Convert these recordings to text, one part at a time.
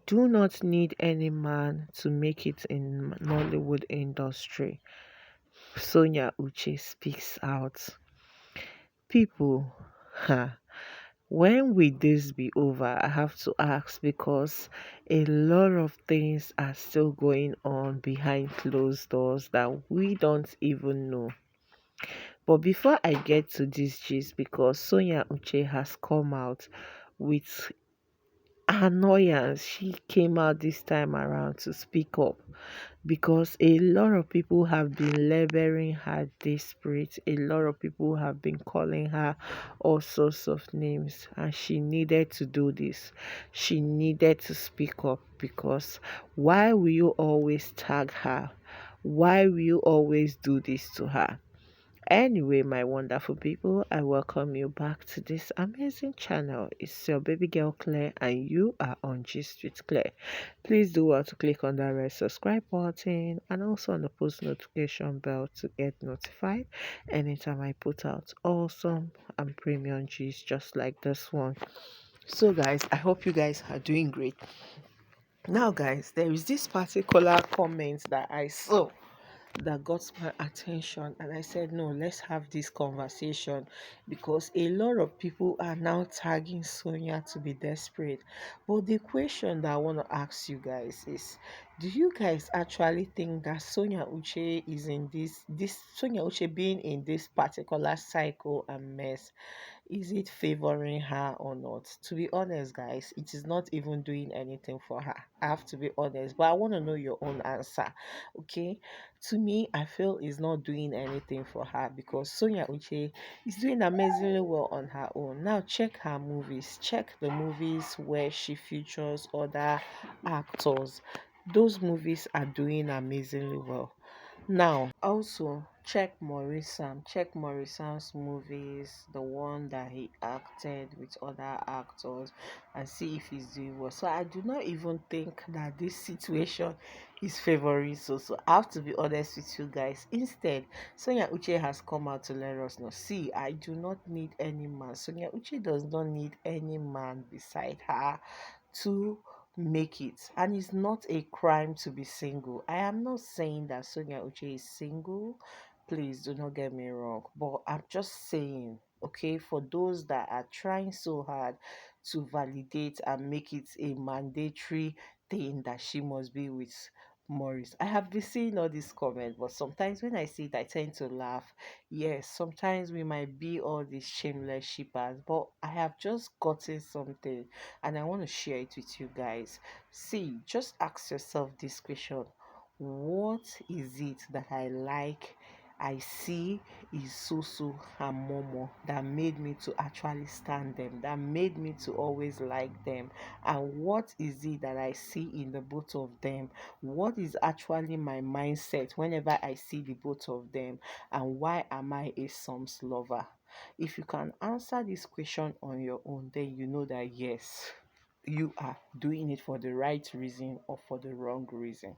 do not need any man to make it in Nollywood industry. Sonia Uche speaks out. People, ha, when will this be over? I have to ask because a lot of things are still going on behind closed doors that we don't even know. But before I get to this gist, because Sonia Uche has come out with annoyance, she came out this time around to speak up because a lot of people have been labeling her desperate. A lot of people have been calling her all sorts of names, and she needed to do this. She needed to speak up because why will you always tag her? Why will you always do this to her? Anyway, my wonderful people, I welcome you back to this amazing channel. It's your baby girl Claire, and you are on Gist with Claire. Please do well to click on that red subscribe button and also on the post notification bell to get notified anytime I put out awesome and premium gist just like this one. So, guys, I hope you guys are doing great. Now, guys, there is this particular comment that I saw that got my attention, and I said no, let's have this conversation because a lot of people are now tagging Sonia to be desperate. But the question that I want to ask you guys is, do you guys actually think that Sonia Uche is in this Sonia Uche being in this particular cycle and mess, is it favoring her or not? To be honest, guys, it is not even doing anything for her. I have to be honest, but I want to know your own answer. Okay, to me, I feel it's not doing anything for her because Sonia Uche is doing amazingly well on her own. Now, check her movies, check the movies where she features other actors. Those movies are doing amazingly well. Now, also check Maurice Sam. Check Maurice Sam's movies, the one that he acted with other actors, and see if he's doing well. So I do not even think that this situation is favoring so I have to be honest with you guys. Instead, Sonia Uche has come out to let us know. See, I do not need any man. Sonia Uche does not need any man beside her to make it, and it's not a crime to be single. I am not saying that Sonia Uche is single, please do not get me wrong, but I'm just saying, okay, for those that are trying so hard to validate and make it a mandatory thing that she must be with Maurice. I have been seeing all these comments, but sometimes when I see it, I tend to laugh. Yes, sometimes we might be all these shameless shippers, but I have just gotten something and I want to share it with you guys. See, just ask yourself this question: what is it that I see is so and Momo that made me to actually stand them, that made me to always like them? And what is it that I see in the both of them? What is actually my mindset whenever I see the both of them? And why am I a Psalms lover? If you can answer this question on your own, then you know that yes, you are doing it for the right reason or for the wrong reason.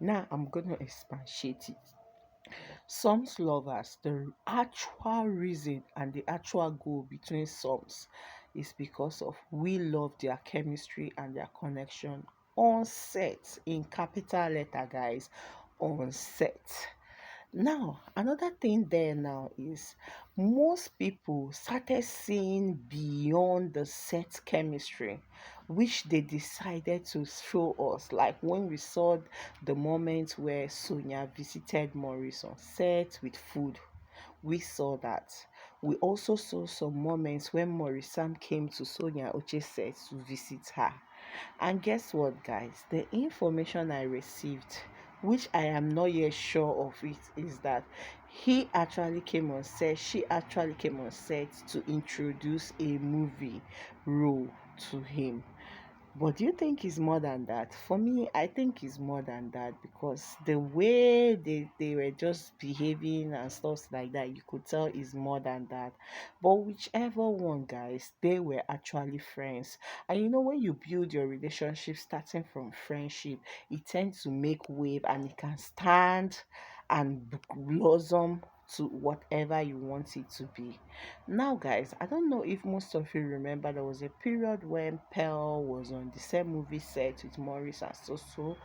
Now I'm going to expatiate it. Some lovers, the actual reason and the actual goal between some is because of we love their chemistry and their connection on set, in capital letter, guys, on set. Now, another thing there now is most people started seeing beyond the set chemistry, which they decided to show us. Like when we saw the moment where Sonia visited Maurice on set with food, we saw that. We also saw some moments when Maurice Sam came to Sonia Uche set to visit her. And guess what, guys? The information I received, which I am not yet sure of it, is that he actually came on set, she actually came on set to introduce a movie role to him. But do you think it's more than that? For me, I think it's more than that because the way they were just behaving and stuff like that, you could tell is more than that. But whichever one, guys, they were actually friends. And you know, when you build your relationship starting from friendship, it tends to make wave and it can stand and blossom to whatever you want it to be. Now, guys, I don't know if most of you remember there was a period when Pearl was on the same movie set with Maurice and Soso,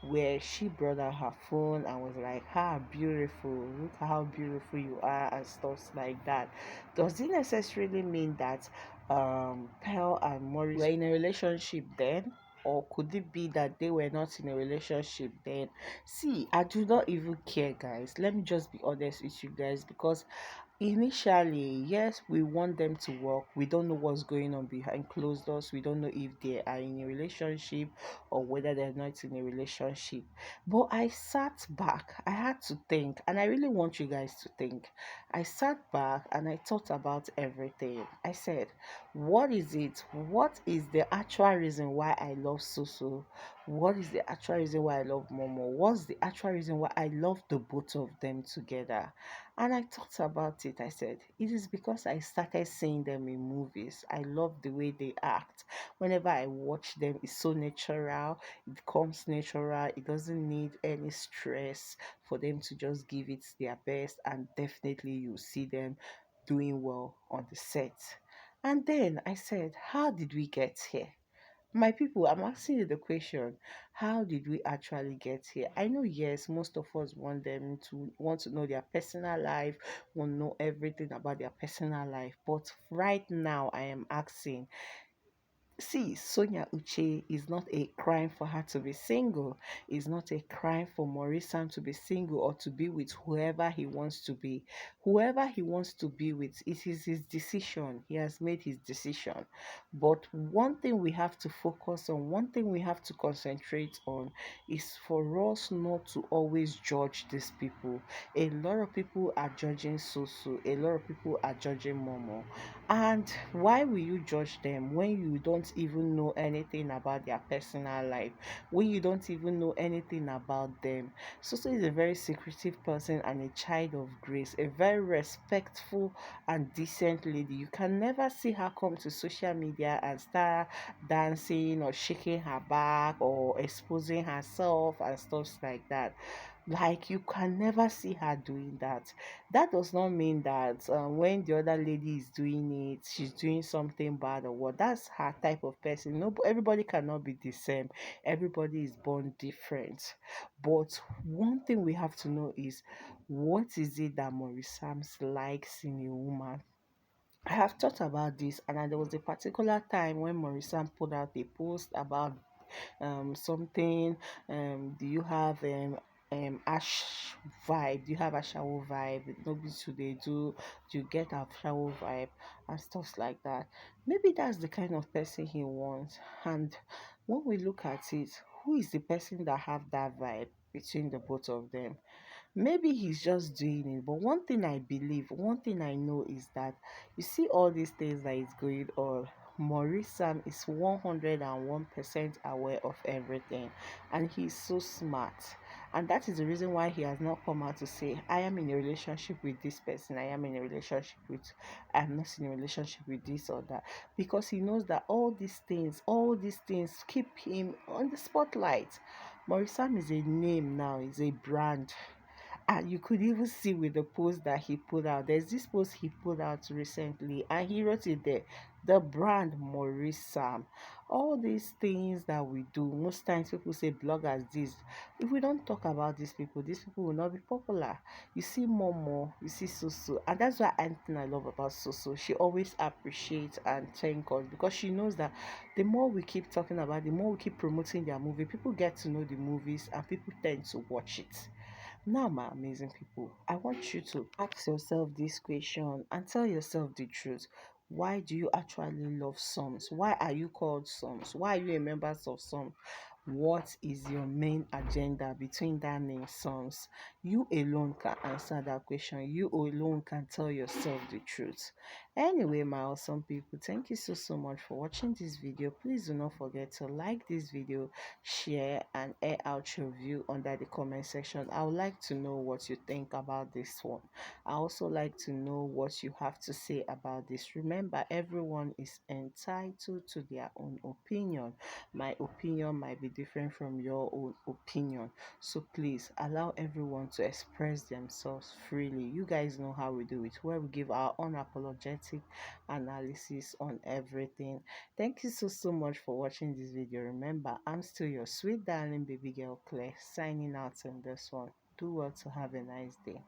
where she brought out her phone and was like, "How beautiful! Look how beautiful you are," and stuff like that. Does it necessarily mean that Pearl and Maurice were in a relationship then? Or could it be that they were not in a relationship then? See, I do not even care, guys. Let me just be honest with you guys, because initially, yes, we want them to work. We don't know what's going on behind closed doors. We don't know if they are in a relationship or whether they're not in a relationship. But I sat back, I had to think, and I really want you guys to think. I sat back and I thought about everything. I said, what is it? What is the actual reason why I love Susu? What is the actual reason why I love Momo? What's the actual reason why I love the both of them together? And I thought about it. I said, it is because I started seeing them in movies. I love the way they act. Whenever I watch them, it's so natural. It comes natural. It doesn't need any stress for them to just give it their best. And definitely you see them doing well on the set. And then I said, how did we get here? My people, I'm asking you the question, how did we actually get here? I know, yes, most of us want to know their personal life, want to know everything about their personal life. But right now, I am asking, see, Sonia Uche is not a crime for her to be single. It's not a crime for Maurice Sam to be single or to be with whoever he wants to be. Whoever he wants to be with, it is his decision. He has made his decision. But one thing we have to focus on, one thing we have to concentrate on is for us not to always judge these people. A lot of people are judging Susu. A lot of people are judging Momo. And why will you judge them when you don't even know anything about their personal life? When you don't even know anything about them? Susu is a very secretive person and a child of grace, a very respectful and decent lady. You can never see her come to social media and start dancing or shaking her back or exposing herself and stuff like that. Like, you can never see her doing that. That does not mean that when the other lady is doing it, she's doing something bad or what. That's her type of person. No, everybody cannot be the same. Everybody is born different. But one thing we have to know is, what is it that Maurice Sam likes in a woman? I have thought about this, and there was a particular time when Maurice Sam put out a post about something. Do you have ash vibe? Do you have a shower vibe? Nobody today do you get a shower vibe and stuff like that? Maybe that's the kind of person he wants. And when we look at it, who is the person that have that vibe between the both of them? Maybe he's just doing it. But one thing I believe, one thing I know is that, you see all these things that is going on, Maurice Sam is 101% aware of everything, and he's so smart. And that is the reason why he has not come out to say, I am in a relationship with this person, I am in a relationship with, I'm not in a relationship with this or that. Because he knows that all these things keep him on the spotlight. Maurice Sam is a name now, is a brand. And you could even see with the post that he put out. There's this post he put out recently, and he wrote it there. The brand Maurice Sam. All these things that we do, most times people say bloggers this. If we don't talk about these people will not be popular. You see Momo, you see Susu, and that's why anything I love about Susu. She always appreciates and thank us, because she knows that the more we keep talking about, the more we keep promoting their movie, people get to know the movies and people tend to watch it. Now, my amazing people, I want you to ask yourself this question and tell yourself the truth. Why do you actually love songs? Why are you called songs? Why are you a member of songs? What is your main agenda between that name songs? You alone can answer that question. You alone can tell yourself the truth. Anyway, my awesome people, thank you so much for watching this video. Please do not forget to like this video, share, and air out your view under the comment section. I would like to know what you think about this one. I also like to know what you have to say about this. Remember, everyone is entitled to their own opinion. My opinion might be different from your own opinion. So please allow everyone to express themselves freely. You guys know how we do it, where we give our unapologetic analysis on everything. Thank you so much for watching this video. Remember, I'm still your sweet darling baby girl Claire, signing out in this one. Do well to have a nice day.